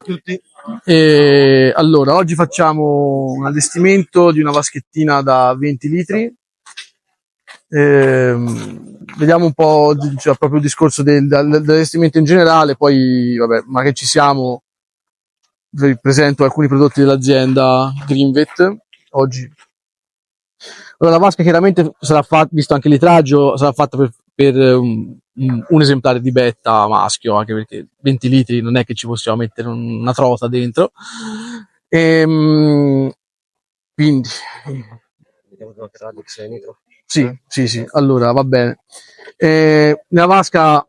tutti. E allora, oggi facciamo un allestimento di una vaschettina da 20 litri. Vediamo un po', cioè, proprio il discorso dell'allestimento in generale, poi vabbè, ma che ci siamo, vi presento alcuni prodotti dell'azienda Greenvet oggi. Allora, la vasca chiaramente sarà fatta, visto anche il litraggio, sarà fatta per un esemplare di betta maschio, anche perché 20 litri non è che ci possiamo mettere una trota dentro. Quindi sì, allora va bene. Nella vasca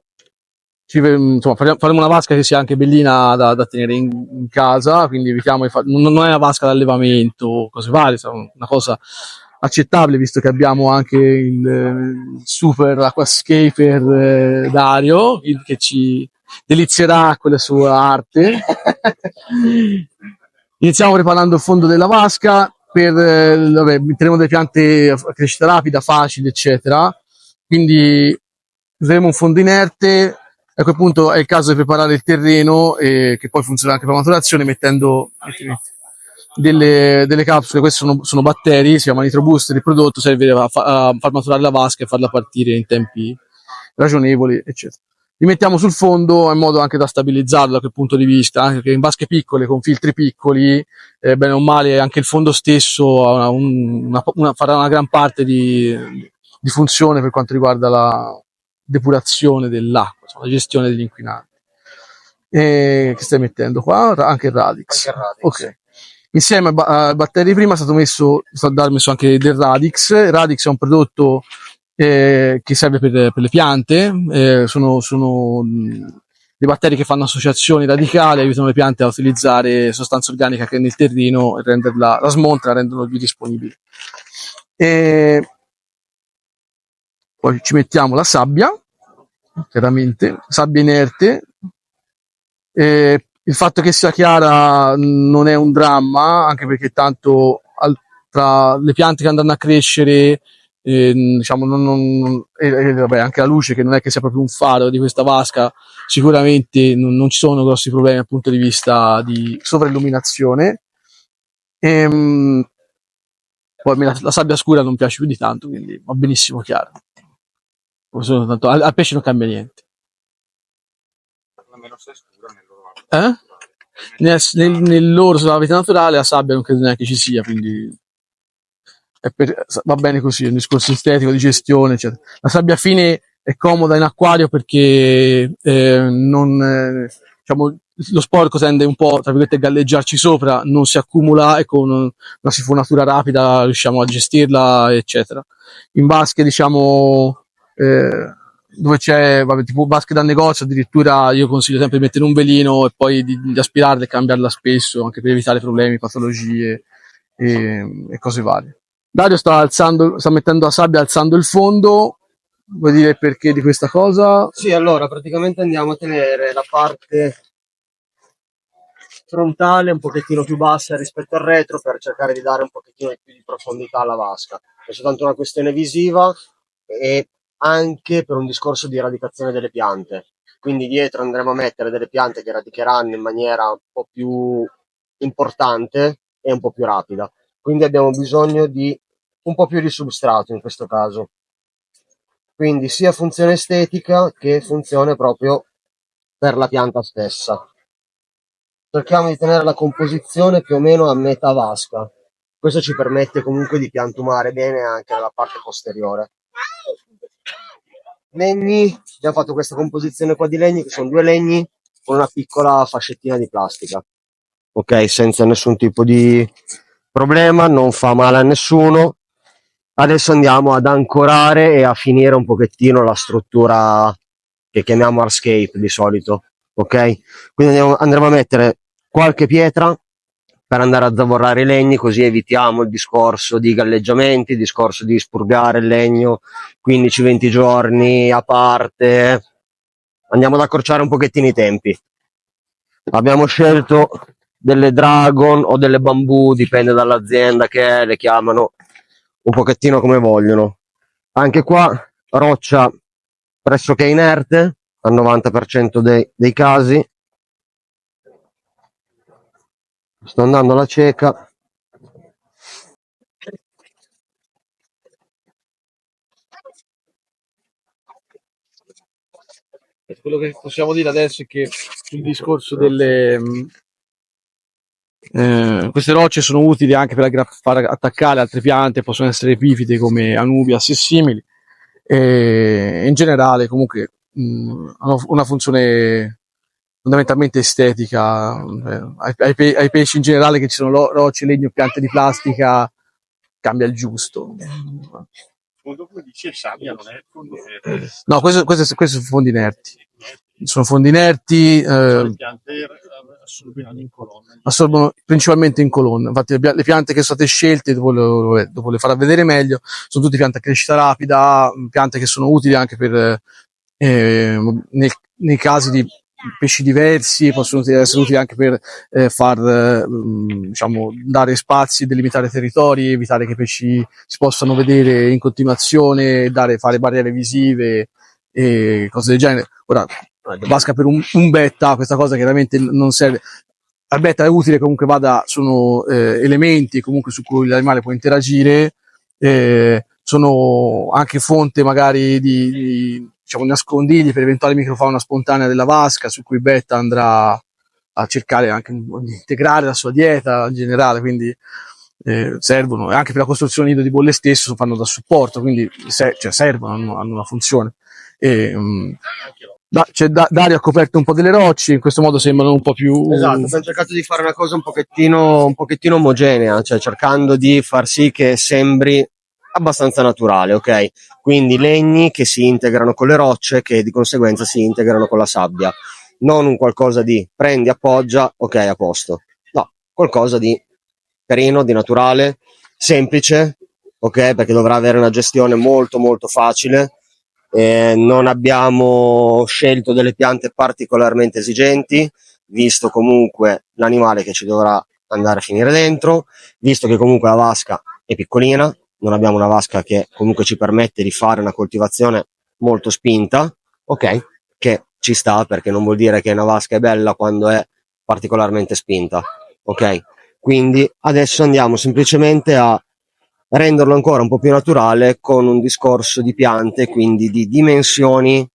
insomma, faremo una vasca che sia anche bellina da tenere in casa, quindi evitiamo non è una vasca d'allevamento, cose varie, sarà una cosa accettabile, visto che abbiamo anche il super aquascaper Dario, che ci delizierà con la sua arte. Iniziamo preparando il fondo della vasca vabbè, metteremo delle piante a crescita rapida, facile, eccetera. Quindi useremo un fondo inerte. A quel punto è il caso di preparare il terreno, che poi funziona anche per la maturazione, mettendo delle capsule. Questi sono batteri, si chiamano nitrobooster. Il prodotto serve a far maturare la vasca e farla partire in tempi ragionevoli, eccetera. Li mettiamo sul fondo in modo anche da stabilizzarlo da quel punto di vista, anche che in vasche piccole, con filtri piccoli, bene o male anche il fondo stesso farà una gran parte di funzione per quanto riguarda la depurazione dell'acqua, insomma, la gestione degli inquinanti. Che stai mettendo qua? Anche il Radix. Ok. Insieme ai batteri prima è stato messo anche del Radix. Il Radix è un prodotto che serve per le piante, sono dei batteri che fanno associazioni radicali, aiutano le piante a utilizzare sostanza organica che è nel terreno e la smontano, rendono più disponibili. Poi ci mettiamo la sabbia, chiaramente, sabbia inerte. Il fatto che sia chiara non è un dramma, anche perché tanto tra le piante che andranno a crescere, diciamo, vabbè, anche la luce, che non è che sia proprio un faro di questa vasca, sicuramente non ci sono grossi problemi dal punto di vista di sovrailluminazione. Poi la sabbia scura non piace più di tanto, quindi va benissimo chiara. Tanto, al pesce non cambia niente. Nell'oro sulla vita naturale la sabbia non credo neanche ci sia, quindi va bene così, è un discorso estetico di gestione, eccetera. La sabbia fine è comoda in acquario perché diciamo, lo sporco tende un po', tra virgolette, a galleggiarci sopra, non si accumula e con una sifonatura rapida riusciamo a gestirla, eccetera. In vasche, diciamo, dove c'è, vabbè, tipo vasche da negozio, addirittura io consiglio sempre di mettere un velino e poi di aspirarla e cambiarla spesso, anche per evitare problemi, patologie e cose varie. Dario sta mettendo la sabbia alzando il fondo. Vuoi dire il perché di questa cosa? Sì, allora praticamente andiamo a tenere la parte frontale un pochettino più bassa rispetto al retro per cercare di dare un pochettino più di profondità alla vasca. È soltanto una questione visiva e anche per un discorso di radicazione delle piante. Quindi dietro andremo a mettere delle piante che radicheranno in maniera un po' più importante e un po' più rapida. Quindi abbiamo bisogno di un po' più di substrato in questo caso. Quindi sia funzione estetica che funzione proprio per la pianta stessa. Cerchiamo di tenere la composizione più o meno a metà vasca. Questo ci permette comunque di piantumare bene anche nella parte posteriore. Legni, abbiamo fatto questa composizione qua di legni, che sono 2 legni con una piccola fascettina di plastica. Ok, senza nessun tipo di problema, non fa male a nessuno. Adesso andiamo ad ancorare e a finire un pochettino la struttura che chiamiamo hardscape di solito, ok? Quindi andremo a mettere qualche pietra per andare a zavorrare i legni, così evitiamo il discorso di galleggiamenti, il discorso di spurgare il legno 15-20 giorni a parte. Andiamo ad accorciare un pochettino i tempi. Abbiamo scelto delle Dragon o delle Bambù, dipende dall'azienda che è, le chiamano un pochettino come vogliono. Anche qua roccia pressoché inerte al 90% dei casi. sto andando alla cieca. Quello che possiamo dire adesso è che sul discorso queste rocce sono utili anche per far attaccare altre piante, possono essere epifite come anubias e simili, e in generale comunque hanno una funzione fondamentalmente estetica. Ai pesci in generale, che ci sono rocce, legno, piante di plastica, cambia il giusto. Fondo, come dice, sabbia non è fondo verde. No, questo sono fondi inerti. Sono fondi inerti, Le piante assorbiranno in colonna. assorbono principalmente in colonna. Infatti le piante che sono state scelte, dopo le farò vedere meglio, sono tutte piante a crescita rapida, piante che sono utili anche per nei casi di pesci diversi, possono essere utili anche per diciamo, dare spazi, delimitare territori, evitare che i pesci si possano vedere in continuazione, fare barriere visive e cose del genere. Ora, vasca per un betta, questa cosa chiaramente non serve. Al betta è utile comunque sono elementi comunque su cui l'animale può interagire, sono anche fonte magari di diciamo nascondigli per eventuale microfauna spontanea della vasca, su cui il betta andrà a cercare anche di integrare la sua dieta in generale, quindi servono, e anche per la costruzione del nido di bolle stesso fanno da supporto, quindi servono, hanno una funzione. Dario ha coperto un po' delle rocce, in questo modo sembrano un po' più... Esatto, abbiamo cercato di fare una cosa un pochettino omogenea, cioè cercando di far sì che sembri abbastanza naturale, ok? Quindi legni che si integrano con le rocce, che di conseguenza si integrano con la sabbia. Non un qualcosa di prendi, appoggia, ok, a posto. No, qualcosa di carino, di naturale, semplice, ok? Perché dovrà avere una gestione molto molto facile. Non abbiamo scelto delle piante particolarmente esigenti, visto comunque l'animale che ci dovrà andare a finire dentro, visto che comunque la vasca è piccolina, non abbiamo una vasca che comunque ci permette di fare una coltivazione molto spinta, ok? Che ci sta, perché non vuol dire che una vasca è bella quando è particolarmente spinta, ok? Quindi adesso andiamo semplicemente a renderlo ancora un po' più naturale con un discorso di piante, quindi di dimensioni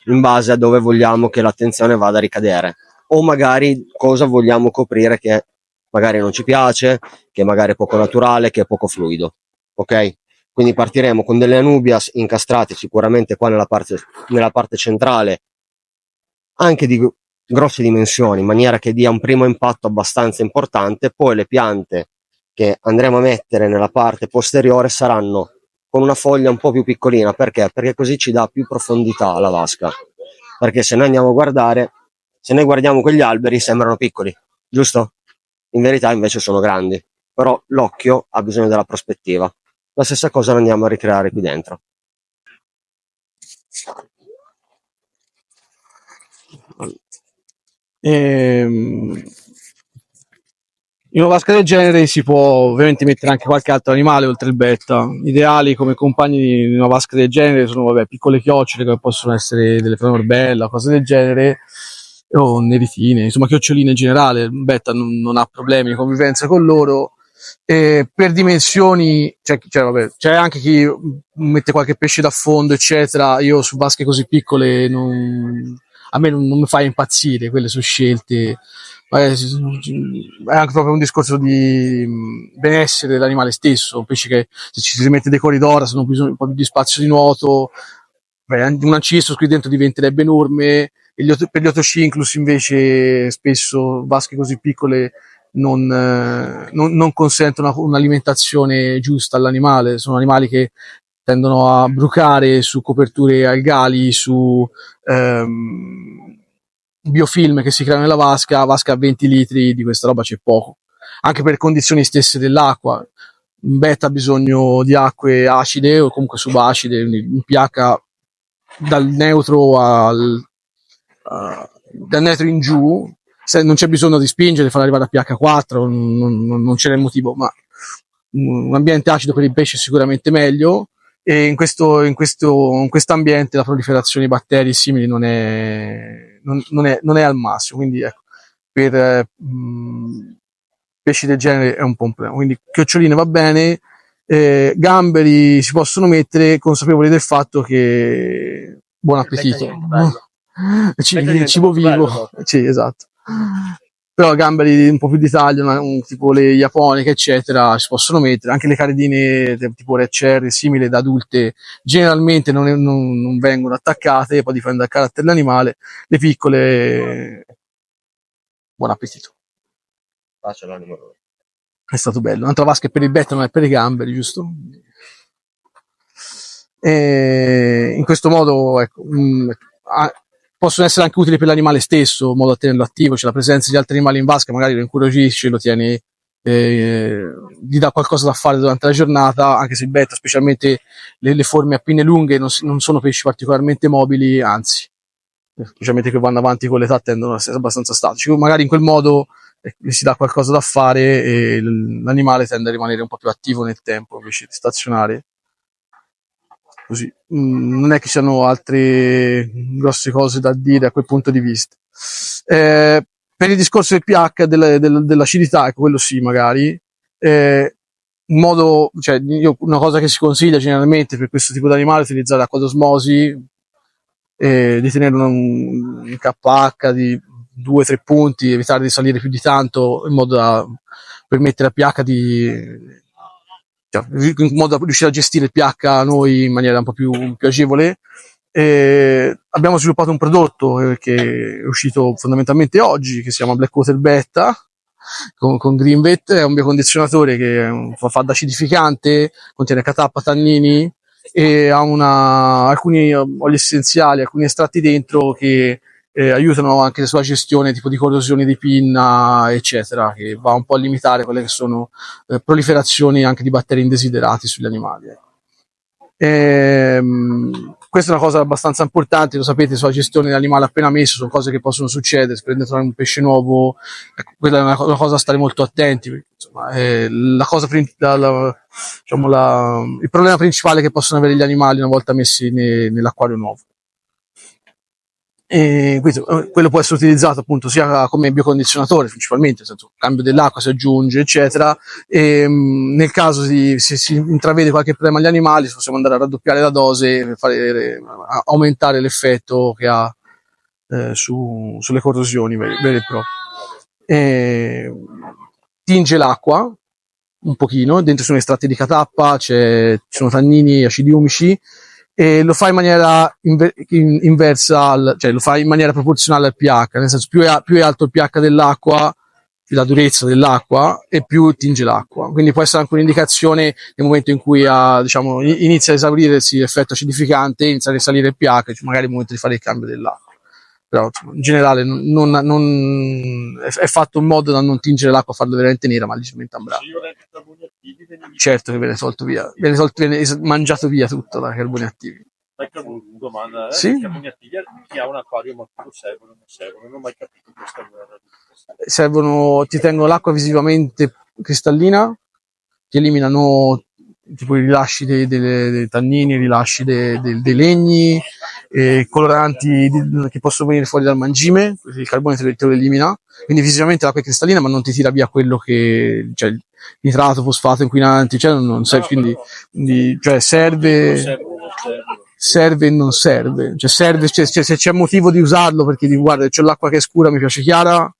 in base a dove vogliamo che l'attenzione vada a ricadere, o magari cosa vogliamo coprire che magari non ci piace, che magari è poco naturale, che è poco fluido, ok? Quindi partiremo con delle anubias incastrate sicuramente qua nella parte centrale, anche di grosse dimensioni, in maniera che dia un primo impatto abbastanza importante. Poi le piante che andremo a mettere nella parte posteriore saranno con una foglia un po' più piccolina. Perché? Perché così ci dà più profondità alla vasca. Perché se noi andiamo a guardare, se noi guardiamo quegli alberi sembrano piccoli, giusto? In verità invece sono grandi, però l'occhio ha bisogno della prospettiva. La stessa cosa la andiamo a ricreare qui dentro. In una vasca del genere si può ovviamente mettere anche qualche altro animale oltre il betta. Ideali come compagni di una vasca del genere sono, vabbè, piccole chiocciole che possono essere delle florbella, cose del genere, o neritine, insomma chioccioline in generale. Il betta non ha problemi di convivenza con loro. Per dimensioni vabbè, c'è anche chi mette qualche pesce da fondo, eccetera. Io su vasche così piccole a me non mi fa impazzire, quelle sono scelte. È anche proprio un discorso di benessere dell'animale stesso. Un pesce che se ci si mette dei corridori, se non ha bisogno un po' di spazio di nuoto, un ancisto qui dentro diventerebbe enorme. Per gli otoscinclus invece spesso vasche così piccole non consentono un'alimentazione giusta all'animale. Sono animali che tendono a brucare su coperture algali, su biofilm che si creano nella vasca a 20 litri di questa roba c'è poco, anche per condizioni stesse dell'acqua. Un betta ha bisogno di acque acide o comunque subacide, un pH dal neutro in giù. Se non c'è bisogno di spingere, far arrivare a pH 4, non c'è il motivo, ma un ambiente acido per il pesce è sicuramente meglio, e in questo ambiente la proliferazione di batteri simili non è al massimo. Quindi ecco, pesci del genere è un po' un problema. Quindi chioccioline va bene, gamberi si possono mettere, consapevoli del fatto che buon appetito. Cibo vivo. Sì, esatto. Però gamberi un po' più di taglio, tipo le iaponiche, eccetera, si possono mettere. Anche le caridine tipo red cherry, simili da adulte, generalmente non vengono attaccate, poi dipende dal carattere dell'animale. Le piccole, buon appetito. Faccio l'animo. È stato bello. Un'altra vasca è per il betto, non è per i gamberi, giusto? E in questo modo, ecco, possono essere anche utili per l'animale stesso, in modo da tenerlo attivo. C'è la presenza di altri animali in vasca, magari lo incuriosisce, lo tiene, gli dà qualcosa da fare durante la giornata, anche se il betta, specialmente le forme a pinne lunghe, non sono pesci particolarmente mobili, anzi, specialmente che vanno avanti con l'età tendono a essere abbastanza statici. Magari in quel modo si dà qualcosa da fare e l'animale tende a rimanere un po' più attivo nel tempo invece di stazionare. Così. Non è che ci siano altre grosse cose da dire a quel punto di vista. Per il discorso del pH, dell'acidità, ecco, quello sì, magari. Un modo, cioè, una cosa che si consiglia generalmente per questo tipo di animale è utilizzare acqua d'osmosi, di tenere un KH di 2-3 punti, evitare di salire più di tanto, in modo da permettere al pH in modo da riuscire a gestire il pH noi in maniera un po' più agevole. Abbiamo sviluppato un prodotto che è uscito fondamentalmente oggi, che si chiama Blackwater Betta, con Greenvet. È un biocondizionatore che fa da acidificante, contiene catappa, tannini e ha alcuni oli essenziali, alcuni estratti dentro che aiutano anche sulla gestione tipo di corrosioni di pinna, eccetera, che va un po' a limitare quelle che sono proliferazioni anche di batteri indesiderati sugli animali. Questa è una cosa abbastanza importante, lo sapete, sulla gestione dell'animale appena messo, sono cose che possono succedere, se prendete un pesce nuovo, ecco, quella è una cosa a stare molto attenti, perché, insomma, il problema principale che possono avere gli animali una volta messi nell'acquario nuovo. E quello può essere utilizzato appunto sia come biocondizionatore principalmente, nel senso cambio dell'acqua si aggiunge eccetera, e nel caso se si intravede qualche problema agli animali possiamo andare a raddoppiare la dose per aumentare l'effetto che ha sulle corrosioni vere e proprie. Tinge l'acqua un pochino, dentro sono estratti di catappa, ci sono tannini, acidi umici, e lo fa in maniera inversa, cioè lo fa in maniera proporzionale al pH, nel senso più è alto il pH dell'acqua, la durezza dell'acqua, e più tinge l'acqua. Quindi può essere anche un'indicazione nel momento in cui inizia a esaurirsi l'effetto acidificante, inizia a risalire il pH, cioè magari è il momento di fare il cambio dell'acqua. Però in generale è fatto in modo da non tingere l'acqua, farlo veramente nera, ma leggermente ambrata. Certo che viene tolto via, viene mangiato via tutto dai carboni attivi. Domanda, sì? I carboni attivi chi ha un acquario ma servono o non servono? Non ho mai capito questa guerra. Ti tengono l'acqua visivamente cristallina, ti eliminano tipo i rilasci dei tannini, i rilasci dei legni, coloranti che possono venire fuori dal mangime, il carbone te lo elimina, quindi visivamente l'acqua è cristallina ma non ti tira via quello che, cioè nitrato, fosfato, inquinanti, cioè non serve, quindi cioè serve e non serve, cioè serve, se c'è motivo di usarlo perché guarda c'ho l'acqua che è scura, mi piace chiara,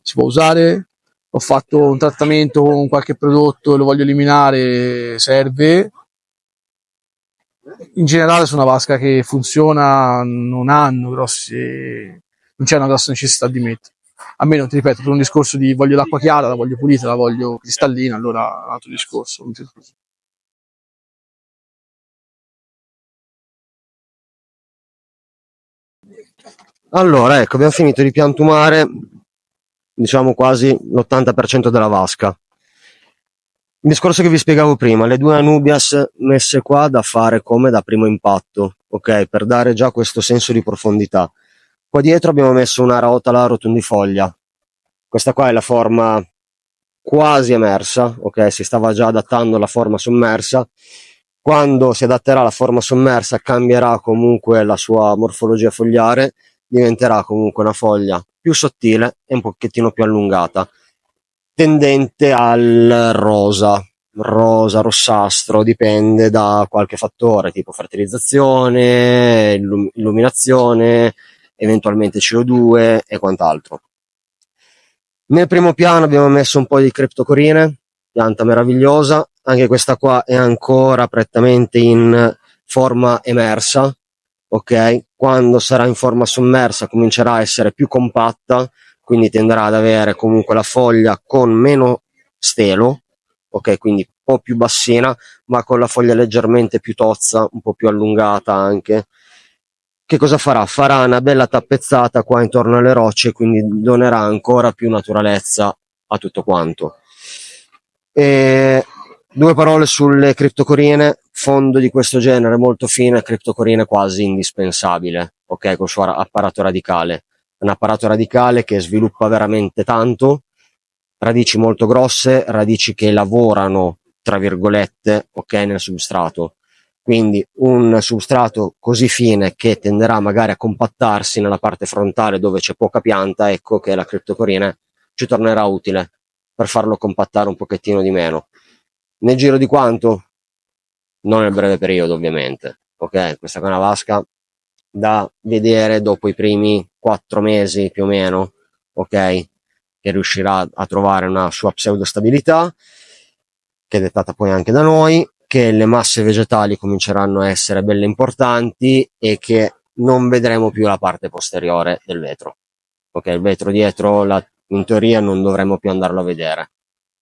si può usare. Ho fatto un trattamento con qualche prodotto e lo voglio eliminare, serve. In generale su una vasca che funziona non c'è una grossa necessità di mettere. A meno, ti ripeto, per un discorso di voglio l'acqua chiara, la voglio pulita, la voglio cristallina, allora un altro discorso. Allora, ecco, abbiamo finito di piantumare, diciamo quasi l'80% della vasca. Il discorso che vi spiegavo prima, le due Anubias messe qua da fare come da primo impatto, ok? Per dare già questo senso di profondità. Qua dietro abbiamo messo una raotala rotondifoglia. Questa qua è la forma quasi emersa, ok? Si stava già adattando alla forma sommersa. Quando si adatterà alla forma sommersa cambierà comunque la sua morfologia fogliare, diventerà comunque una foglia più sottile e un pochettino più allungata. tendente al rossastro, dipende da qualche fattore tipo fertilizzazione, illuminazione, eventualmente CO2 e quant'altro. Nel primo piano abbiamo messo un po' di criptocorine, pianta meravigliosa, anche questa qua è ancora prettamente in forma emersa, ok? Quando sarà in forma sommersa comincerà a essere più compatta, quindi tenderà ad avere comunque la foglia con meno stelo, ok? Quindi un po' più bassina, ma con la foglia leggermente più tozza, un po' più allungata anche. Che cosa farà? Farà una bella tappezzata qua intorno alle rocce, quindi donerà ancora più naturalezza a tutto quanto. E due parole sulle criptocorine: fondo di questo genere molto fine, criptocorine quasi indispensabile, ok? Col suo apparato radicale. Un apparato radicale che sviluppa veramente tanto, radici molto grosse, radici che lavorano, tra virgolette, ok, nel substrato. Quindi un substrato così fine che tenderà magari a compattarsi nella parte frontale dove c'è poca pianta, ecco che la criptocorina ci tornerà utile per farlo compattare un pochettino di meno. Nel giro di quanto? Non nel breve periodo, ovviamente. Ok, questa è una vasca da vedere dopo i primi 4 mesi più o meno, ok, che riuscirà a trovare una sua pseudostabilità, che è dettata poi anche da noi, che le masse vegetali cominceranno a essere belle importanti e che non vedremo più la parte posteriore del vetro. Ok, il vetro dietro, in teoria non dovremmo più andarlo a vedere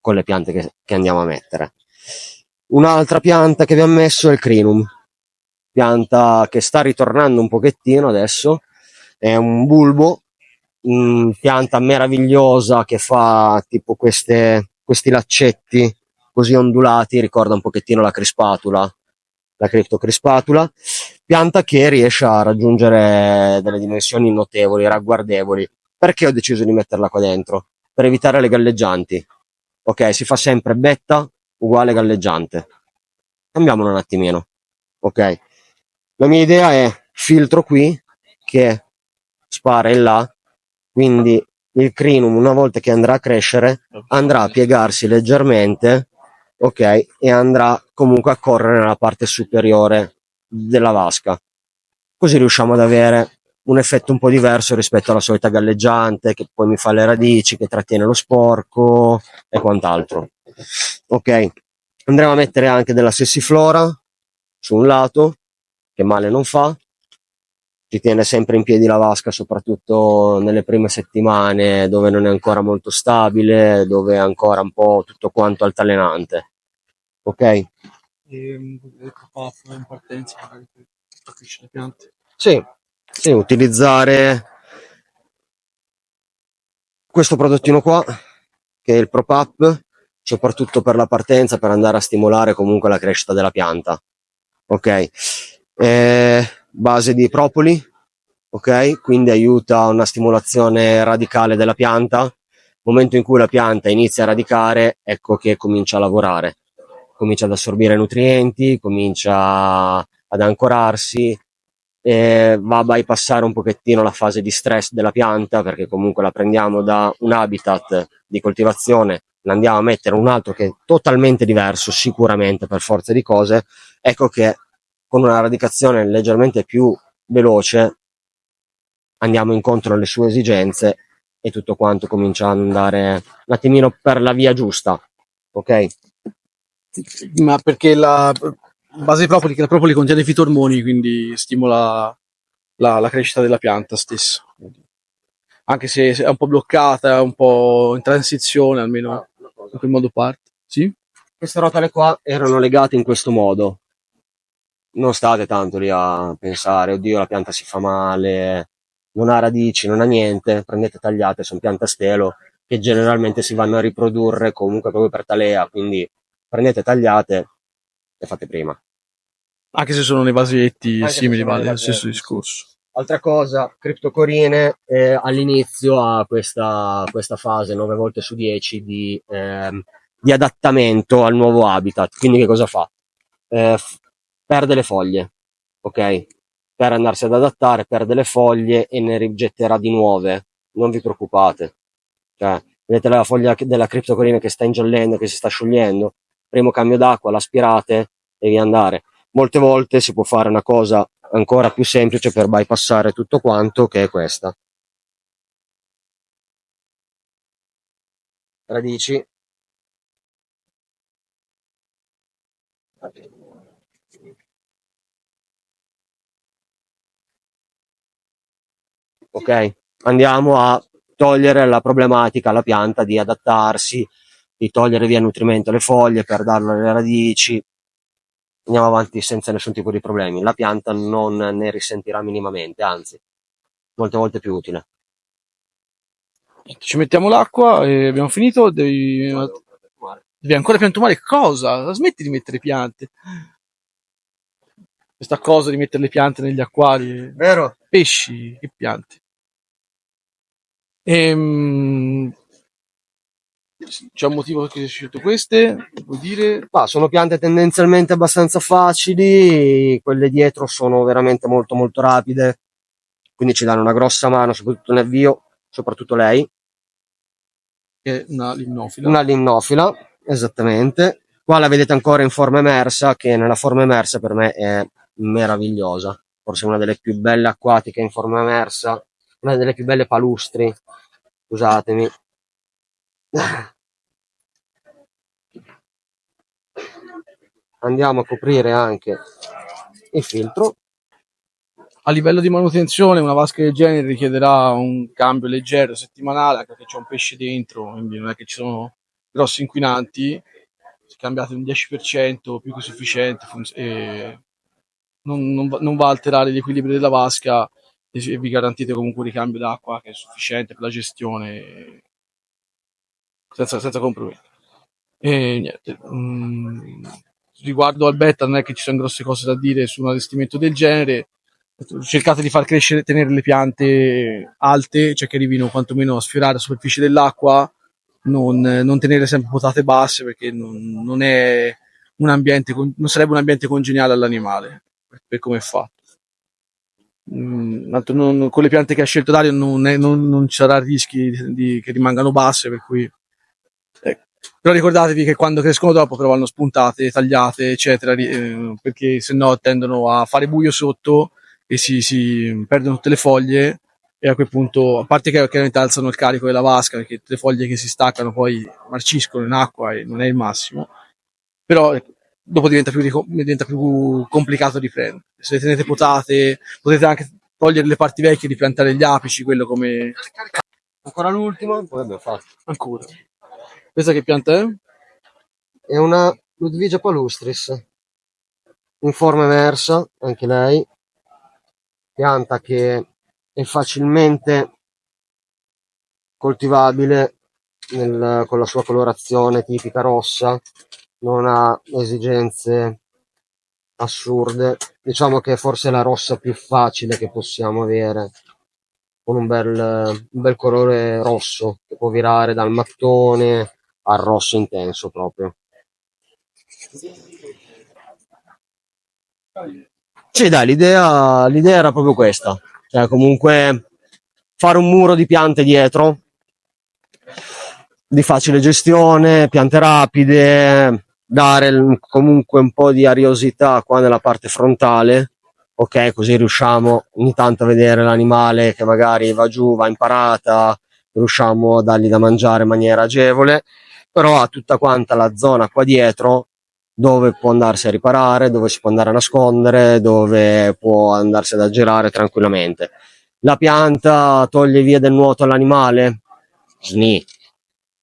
con le piante che andiamo a mettere. Un'altra pianta che abbiamo messo è il crinum, pianta che sta ritornando un pochettino adesso, è un bulbo, pianta meravigliosa che fa tipo questi laccetti così ondulati, ricorda un pochettino la crispatula, la criptocrispatula, pianta che riesce a raggiungere delle dimensioni notevoli, ragguardevoli. Perché ho deciso di metterla qua dentro? Per evitare le galleggianti. Ok, si fa sempre betta uguale galleggiante. Cambiamolo un attimino. Ok. La mia idea è filtro qui che spara in là, quindi il crinum una volta che andrà a crescere andrà a piegarsi leggermente, ok, e andrà comunque a correre nella parte superiore della vasca. Così riusciamo ad avere un effetto un po' diverso rispetto alla solita galleggiante che poi mi fa le radici, che trattiene lo sporco e quant'altro. Ok, andremo a mettere anche della sessiflora su un lato, che male non fa, ci tiene sempre in piedi la vasca, soprattutto nelle prime settimane dove non è ancora molto stabile, dove è ancora un po' tutto quanto altalenante. Ok? E il crop in partenza magari per crescere le piante. Sì, sì, utilizzare questo prodottino qua, che è il ProPap, soprattutto per la partenza, per andare a stimolare comunque la crescita della pianta. Ok? Base di propoli, ok? Quindi aiuta una stimolazione radicale della pianta. Nel momento in cui la pianta inizia a radicare, ecco che comincia a lavorare, comincia ad assorbire nutrienti, comincia ad ancorarsi, e va a bypassare un pochettino la fase di stress della pianta, perché comunque la prendiamo da un habitat di coltivazione, la andiamo a mettere in un altro che è totalmente diverso, sicuramente per forza di cose. Ecco che con una radicazione leggermente più veloce andiamo incontro alle sue esigenze e tutto quanto comincia ad andare un attimino per la via giusta, ok? Ma perché la base propoli, che la propoli contiene fitormoni, quindi stimola la crescita della pianta stessa. Anche se è un po' bloccata, è un po' in transizione, almeno in quel modo parte. Sì? Queste rotelle qua erano legate in questo modo. Non state tanto lì a pensare, oddio, la pianta si fa male, non ha radici, non ha niente, prendete tagliate, sono piante a stelo che generalmente si vanno a riprodurre comunque proprio per talea, quindi prendete tagliate e fate prima. Anche se sono nei vasetti Anche se simili, sono vale nei lo stesso vasetti, sì. discorso. Altra cosa, criptocorine all'inizio ha questa fase 9 volte su 10 di adattamento al nuovo habitat. Quindi che cosa fa? Perde le foglie, ok? Per andarsi ad adattare, perde le foglie e ne rigetterà di nuove. Non vi preoccupate. Cioè, vedete la foglia della criptocorina che sta ingiallendo, che si sta sciogliendo, primo cambio d'acqua, l'aspirate e via andare. Molte volte si può fare una cosa ancora più semplice per bypassare tutto quanto, che è questa. Radici. Ok, andiamo a togliere la problematica alla pianta di adattarsi, di togliere via nutrimento alle foglie per darlo alle radici. Andiamo avanti senza nessun tipo di problemi. La pianta non ne risentirà minimamente, anzi, molte volte più utile. Ci mettiamo l'acqua e abbiamo finito. Devi ancora piantumare cosa? Smetti di mettere piante. Questa cosa di mettere le piante negli acquari. Vero? Pesci, che piante. C'è un motivo perché hai scelto queste? Vuoi dire? Sono piante tendenzialmente abbastanza facili, quelle dietro sono veramente molto molto rapide, quindi ci danno una grossa mano, soprattutto nell'avvio, soprattutto lei. È una limnofila. Una limnofila, esattamente. Qua la vedete ancora in forma emersa, che nella forma emersa per me è meravigliosa. Forse una delle più belle acquatiche in forma emersa, una delle più belle palustri, scusatemi. Andiamo a coprire anche il filtro. A livello di manutenzione, una vasca del genere richiederà un cambio leggero settimanale, anche perché c'è un pesce dentro, quindi non è che ci sono grossi inquinanti. Se cambiate un 10% più che sufficiente, non va a alterare l'equilibrio della vasca e vi garantite comunque un ricambio d'acqua che è sufficiente per la gestione senza compromesso. E niente. Riguardo al beta non è che ci sono grosse cose da dire su un allestimento del genere. Cercate di far crescere, tenere le piante alte, cioè che arrivino quantomeno a sfiorare la superficie dell'acqua, non tenere sempre potate basse, perché non è un ambiente, non sarebbe un ambiente congeniale all'animale per come è fatto. Con le piante che ha scelto Dario non ci sarà rischi che rimangano basse, per cui però ricordatevi che quando crescono dopo però vanno spuntate, tagliate, eccetera, perché sennò tendono a fare buio sotto e si perdono tutte le foglie, e a quel punto, a parte che chiaramente alzano il carico della vasca, perché tutte le foglie che si staccano poi marciscono in acqua e non è il massimo, però dopo diventa più complicato riprendere. Se le tenete potate, potete anche togliere le parti vecchie e ripiantare gli apici, quello come... Ancora l'ultima, poi abbiamo fatto. Ancora. Questa che pianta è? È una Ludwigia palustris, in forma emersa, anche lei, pianta che è facilmente coltivabile con la sua colorazione tipica rossa, non ha esigenze assurde. Diciamo che forse è la rossa più facile che possiamo avere, con un bel colore rosso che può virare dal mattone al rosso intenso proprio. Sì, dai, l'idea era proprio questa, cioè comunque fare un muro di piante dietro, di facile gestione, piante rapide, dare comunque un po' di ariosità qua nella parte frontale, ok, così riusciamo ogni tanto a vedere l'animale che magari va giù, va in parata, riusciamo a dargli da mangiare in maniera agevole, però ha tutta quanta la zona qua dietro dove può andarsi a riparare, dove si può andare a nascondere, dove può andarsi ad aggirare tranquillamente. La pianta toglie via del nuoto all'animale? Sni.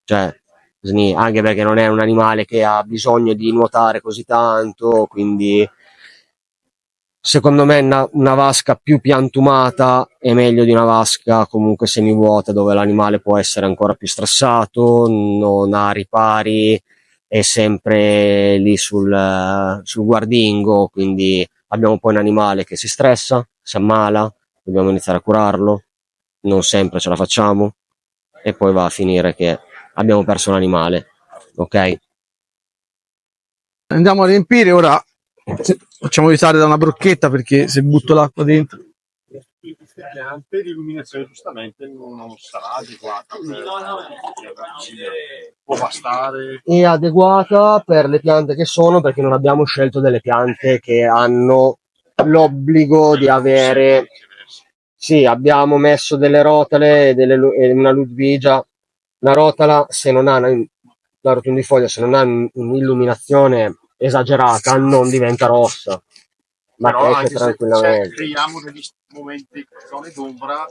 Cioè, sni, anche perché non è un animale che ha bisogno di nuotare così tanto, quindi secondo me una vasca più piantumata è meglio di una vasca comunque semivuota, dove l'animale può essere ancora più stressato, non ha ripari, è sempre lì sul guardingo, quindi abbiamo poi un animale che si stressa, si ammala, dobbiamo iniziare a curarlo, non sempre ce la facciamo, e poi va a finire che abbiamo perso un animale, ok? Andiamo a riempire ora. Facciamo aiutare da una brocchetta, perché se butto l'acqua dentro queste piante l'illuminazione giustamente non sarà adeguata può bastare. È adeguata per le piante che sono, perché non abbiamo scelto delle piante che hanno l'obbligo di avere. Sì, abbiamo messo delle rotale e una Ludwigia. La rotala, se non ha la rotondifoglia, se non ha un'illuminazione esagerata, non diventa rossa, ma Però cresce anche se tranquillamente. creiamo degli momenti zone d'ombra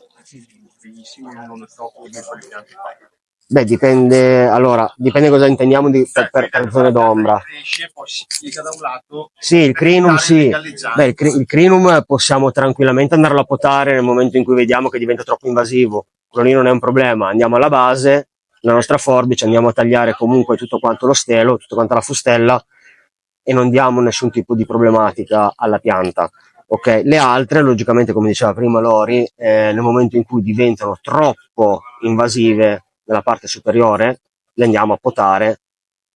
benissimo, non so come fare le piante qua. Beh, dipende, allora, dipende cosa intendiamo per zone d'ombra. Cresce, poi si piega da un lato. Sì, il crinum sì. Beh, il crinum possiamo tranquillamente andarlo a potare nel momento in cui vediamo che diventa troppo invasivo. Quello lì non è un problema. Andiamo alla base, la nostra forbice, andiamo a tagliare comunque tutto quanto lo stelo, tutta quanta la fustella e non diamo nessun tipo di problematica alla pianta. Ok, le altre, logicamente, come diceva prima Lori, nel momento in cui diventano troppo invasive nella parte superiore, le andiamo a potare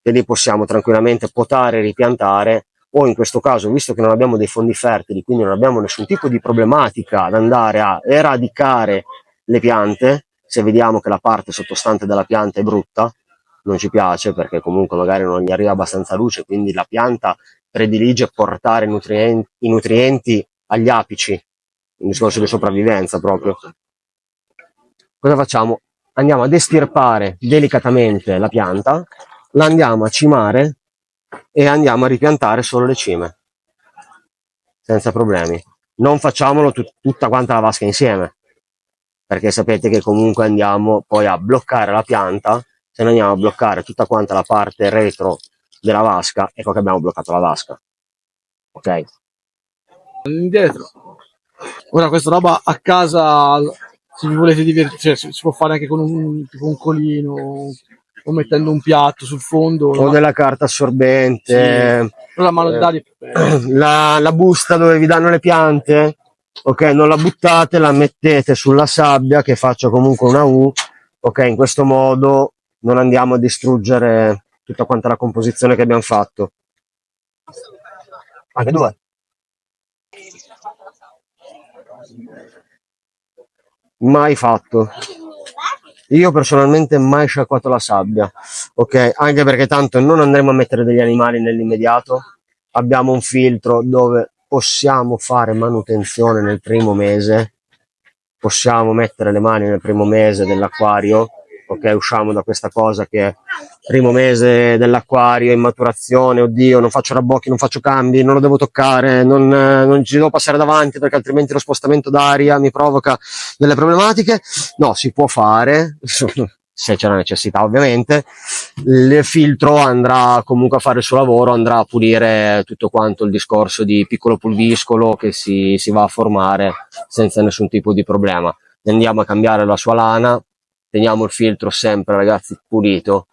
e lì possiamo tranquillamente potare e ripiantare, o in questo caso, visto che non abbiamo dei fondi fertili, quindi non abbiamo nessun tipo di problematica ad andare a eradicare le piante, se vediamo che la parte sottostante della pianta è brutta, non ci piace perché comunque magari non gli arriva abbastanza luce, quindi la pianta predilige portare i nutrienti agli apici, un discorso di sopravvivenza proprio. Cosa facciamo? Andiamo ad estirpare delicatamente la pianta, la andiamo a cimare e andiamo a ripiantare solo le cime, senza problemi. Non facciamolo tutta quanta la vasca insieme, perché sapete che comunque andiamo poi a bloccare la pianta. Se noi andiamo a bloccare tutta quanta la parte retro della vasca, ecco che abbiamo bloccato la vasca. Ok? Indietro. Ora questa roba a casa, se vi volete divertire, cioè, si può fare anche con tipo un colino o mettendo un piatto sul fondo. O della carta assorbente. Sì. La mano d'aria la busta dove vi danno le piante, ok, non la buttate, la mettete sulla sabbia che faccia comunque una U, ok, in questo modo non andiamo a distruggere tutta quanta la composizione che abbiamo fatto. Anche due. Mai fatto. Io personalmente mai sciacquato la sabbia, ok? Anche perché tanto non andremo a mettere degli animali nell'immediato. Abbiamo un filtro dove possiamo fare manutenzione nel primo mese, possiamo mettere le mani nel primo mese dell'acquario, ok? Usciamo da questa cosa che primo mese dell'acquario in maturazione, oddio, non faccio rabbocchi, non faccio cambi, non lo devo toccare, non ci devo passare davanti perché altrimenti lo spostamento d'aria mi provoca delle problematiche. No, si può fare, se c'è la necessità ovviamente. Il filtro andrà comunque a fare il suo lavoro, andrà a pulire tutto quanto il discorso di piccolo pulviscolo che si va a formare senza nessun tipo di problema. Andiamo a cambiare la sua lana, teniamo il filtro sempre, ragazzi, pulito.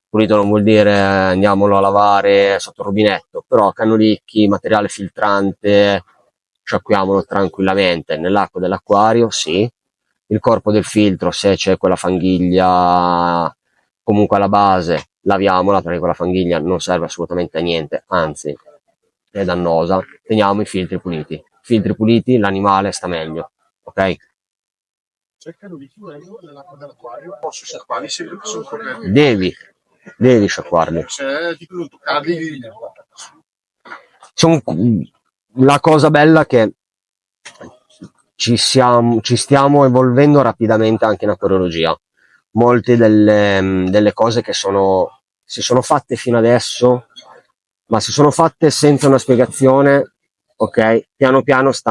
Pulito non vuol dire andiamolo a lavare sotto il rubinetto, però cannulicchi, materiale filtrante, sciacquiamolo tranquillamente nell'acqua dell'acquario, sì. Il corpo del filtro, se c'è quella fanghiglia comunque alla base, laviamola perché quella fanghiglia non serve assolutamente a niente, anzi è dannosa. Teniamo i filtri puliti. Filtri puliti, l'animale sta meglio, ok? Cercano di chiudere nell'acqua dell'acquario, posso sciacquarli sempre che sono corretti. Devi sciacquarli. Se tipo non toccarli. La cosa bella è che ci stiamo evolvendo rapidamente anche in acquariologia. Molte delle cose che si sono fatte fino adesso, ma si sono fatte senza una spiegazione, ok? Piano piano si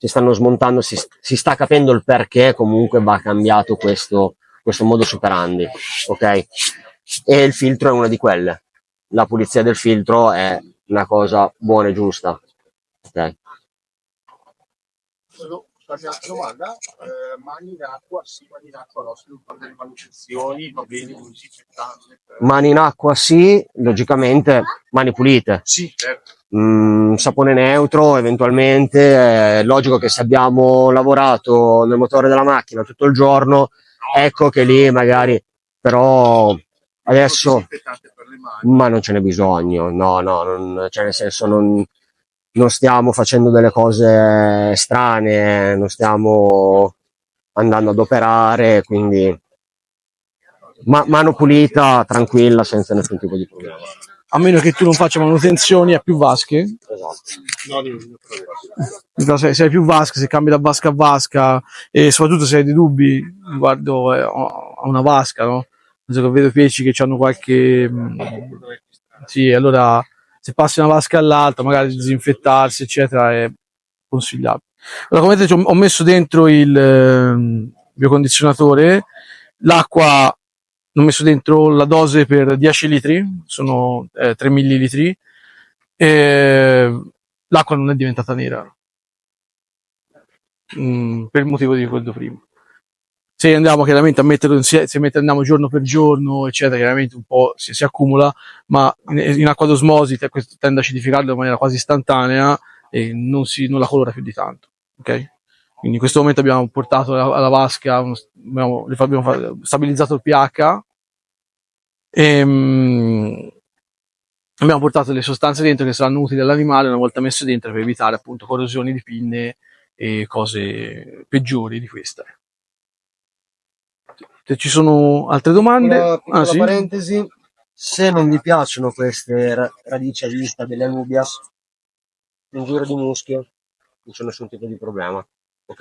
stanno smontando, si sta capendo il perché comunque va cambiato questo modus operandi, ok? E il filtro è una di quelle. La pulizia del filtro è una cosa buona e giusta, ok? Domanda, mani in acqua, sì, mani in acqua no, se non fare delle manutenzioni, va bene, non disinfettarle. Mani in acqua sì, logicamente mani pulite. Sì, certo. Sapone neutro eventualmente, è logico che se abbiamo lavorato nel motore della macchina tutto il giorno, ecco che lì magari, però adesso, ma non ce n'è bisogno, no, cioè nel senso non stiamo facendo delle cose strane, non stiamo andando ad operare, quindi mano pulita, tranquilla, senza nessun tipo di problema. A meno che tu non faccia manutenzioni a più vasche. Esatto. Se hai più vasche, se cambi da vasca a vasca, e soprattutto se hai dei dubbi riguardo a una vasca, no? Che vedo pesci che hanno qualche... sì, allora se passi una vasca all'altra, magari disinfettarsi, eccetera, è consigliabile. Allora, come vedete, ho messo dentro il biocondizionatore, l'acqua, ho messo dentro la dose per 10 litri, sono 3 millilitri, e l'acqua non è diventata nera, per il motivo di quello prima. Se andiamo chiaramente a metterlo insieme, se andiamo giorno per giorno, eccetera, chiaramente un po' si accumula, ma in acqua d'osmosi questo tende a acidificarlo in maniera quasi istantanea e non la colora più di tanto. Ok? Quindi in questo momento abbiamo portato alla vasca, abbiamo stabilizzato il pH e abbiamo portato le sostanze dentro che saranno utili all'animale una volta messe dentro per evitare appunto corrosioni di pinne e cose peggiori di questa. Se ci sono altre domande, Una piccola sì? parentesi, se non vi piacciono queste radici a vista delle Anubias, un giro di muschio, non c'è nessun tipo di problema, ok?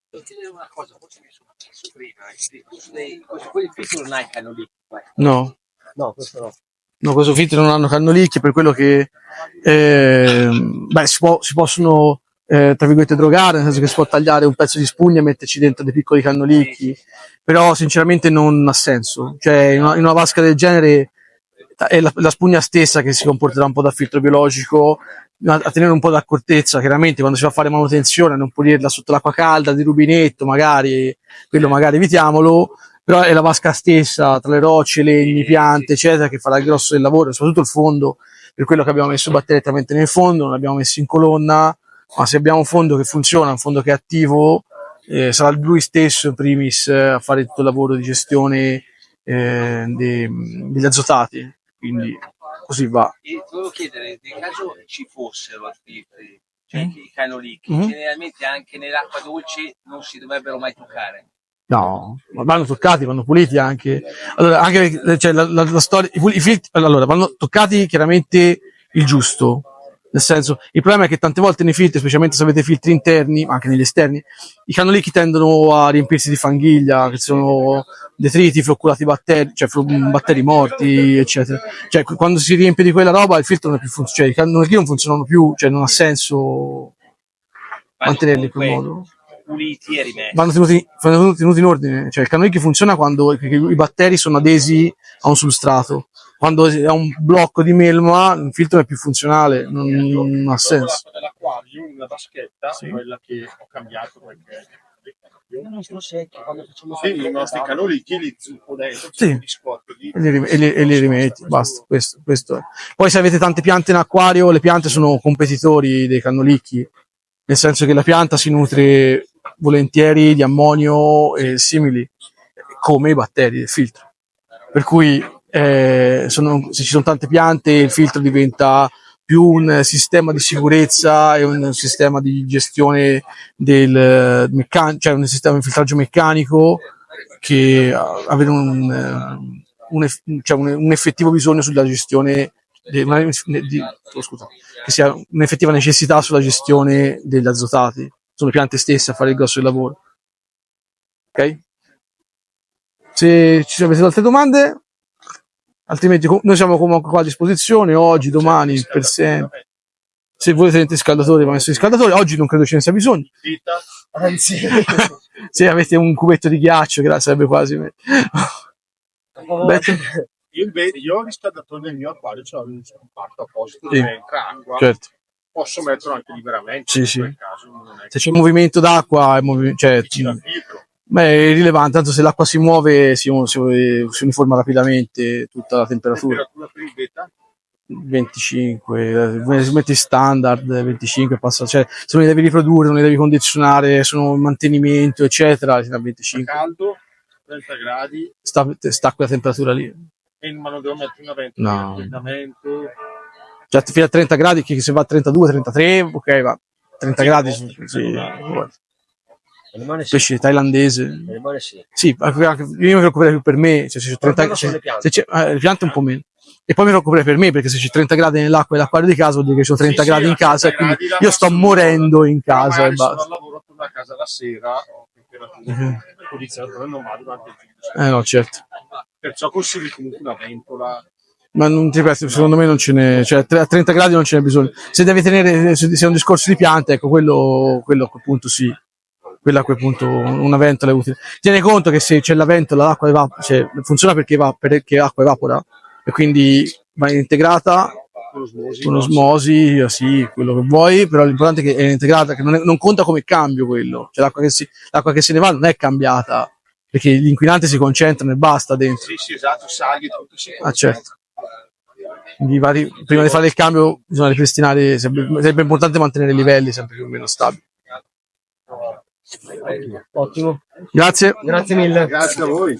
Devo chiedere una cosa, forse mi sono chiesto prima, quelli piccoli non hai cannolicchi. No. No, questo no. No, questo filtro non hanno cannolicchie, per quello che si possono tra virgolette drogare, nel senso che si può tagliare un pezzo di spugna e metterci dentro dei piccoli cannolicchi, però sinceramente non ha senso. Cioè in una vasca del genere è la spugna stessa che si comporterà un po' da filtro biologico, a tenere un po' d'accortezza, chiaramente quando si va a fare manutenzione, a non pulirla sotto l'acqua calda di rubinetto, magari quello magari evitiamolo, però è la vasca stessa, tra le rocce, legni, piante, eccetera, che farà il grosso del lavoro, soprattutto il fondo, per quello che abbiamo messo i batteri direttamente nel fondo, non l'abbiamo messo in colonna, ma se abbiamo un fondo che funziona, un fondo che è attivo, sarà lui stesso in primis a fare tutto il lavoro di gestione degli azotati, quindi così va. E ti volevo chiedere, nel caso ci fossero altri, cioè i cannolicchi, generalmente anche nell'acqua dolce non si dovrebbero mai toccare. No, ma vanno toccati, vanno puliti anche. Allora, anche cioè, la storia, i filtri, allora, vanno toccati chiaramente il giusto. Nel senso, il problema è che tante volte nei filtri, specialmente se avete filtri interni, ma anche negli esterni, i cannolicchi tendono a riempirsi di fanghiglia, che sono detriti, flocculati batteri, cioè batteri morti, eccetera. Cioè, quando si riempie di quella roba, il filtro non è più cioè, i cannolicchi non funzionano più, cioè non ha senso mantenerli in quel modo. Puliti e rimessi. Vanno tenuti in ordine, cioè il cannolicchio funziona quando i batteri sono adesi a un substrato. Quando è un blocco di melma, il filtro è più funzionale, non ha senso. Nell'acquario, una vaschetta, quella che ho cambiato perché Non sono secchi, quando facciamo i nostri cannolicchi li zuppo dentro, sì, e li rimetti, basta, questo è. Poi se avete tante piante in acquario, le piante sono competitori dei cannolicchi, nel senso che la pianta si nutre volentieri di ammonio e simili, come i batteri del filtro. Per cui se ci sono tante piante, il filtro diventa più un sistema di sicurezza e un sistema di gestione del cioè un sistema di filtraggio meccanico che avere un effettivo bisogno sulla gestione che sia un'effettiva necessità sulla gestione degli azotati. Sono le piante stesse a fare il grosso del lavoro. Ok? Se ci avete altre domande, altrimenti noi siamo comunque qua a disposizione oggi, domani, per sempre. Se volete il riscaldatore, va messo il riscaldatore. Oggi non credo ce ne sia bisogno. Anzi, se avete un cubetto di ghiaccio, sarebbe quasi. Io ho riscaldato nel mio acquario, c'è un comparto apposito dove entra acqua. Certo. Posso metterlo anche liberamente. Sì. In quel caso, non è se c'è movimento d'acqua, cioè, è rilevante, tanto se l'acqua si muove si uniforma rapidamente tutta la temperatura. Per il beta? 25, metti standard 25, passa, cioè se non li devi riprodurre, non li devi condizionare, sono in mantenimento, eccetera, a 25. Caldo, 30 gradi. Sta quella temperatura lì. E ma non devo mettere una ventola di raffreddamento. Cioè fino a 30 gradi, che se va a 32, 33, ok, va. 30 gradi, sì. Animale sì. Pesce thailandese. Animale sì. Sì, io mi preoccuperei più per me, cioè se c'è 30 sono le piante. se c'è, le piante un po' meno. E poi mi preoccuperei per me, perché se c'è 30 gradi nell'acqua dell'acquario di casa vuol dire che c'ho 30 gradi in casa e quindi io sto morendo in casa e Sono basta. al lavoro, torno a casa la sera, ho temperatura condizionatore non va durante il giorno. No, certo. Perciò consigli comunque una ventola. Ma non ti ripeto, secondo me non ce n'è, cioè a 30 gradi non ce n'è bisogno. Se devi tenere, se è un discorso di piante, ecco, quello a quel punto sì. Quello a quel punto una ventola è utile. Tieni conto che se c'è la ventola, l'acqua evapora, cioè, funziona perché l'acqua evapora e quindi va integrata con osmosi, sì, quello che vuoi, però l'importante è che è integrata, che non conta come cambio quello. Cioè l'acqua che se ne va non è cambiata, perché gli inquinanti si concentrano e basta dentro. Sì, esatto, saghi, tutto si Certo. Quindi prima di fare il cambio bisogna ripristinare, sarebbe importante mantenere i livelli sempre più o meno stabili. Ottimo. Grazie. Grazie mille. Grazie a voi.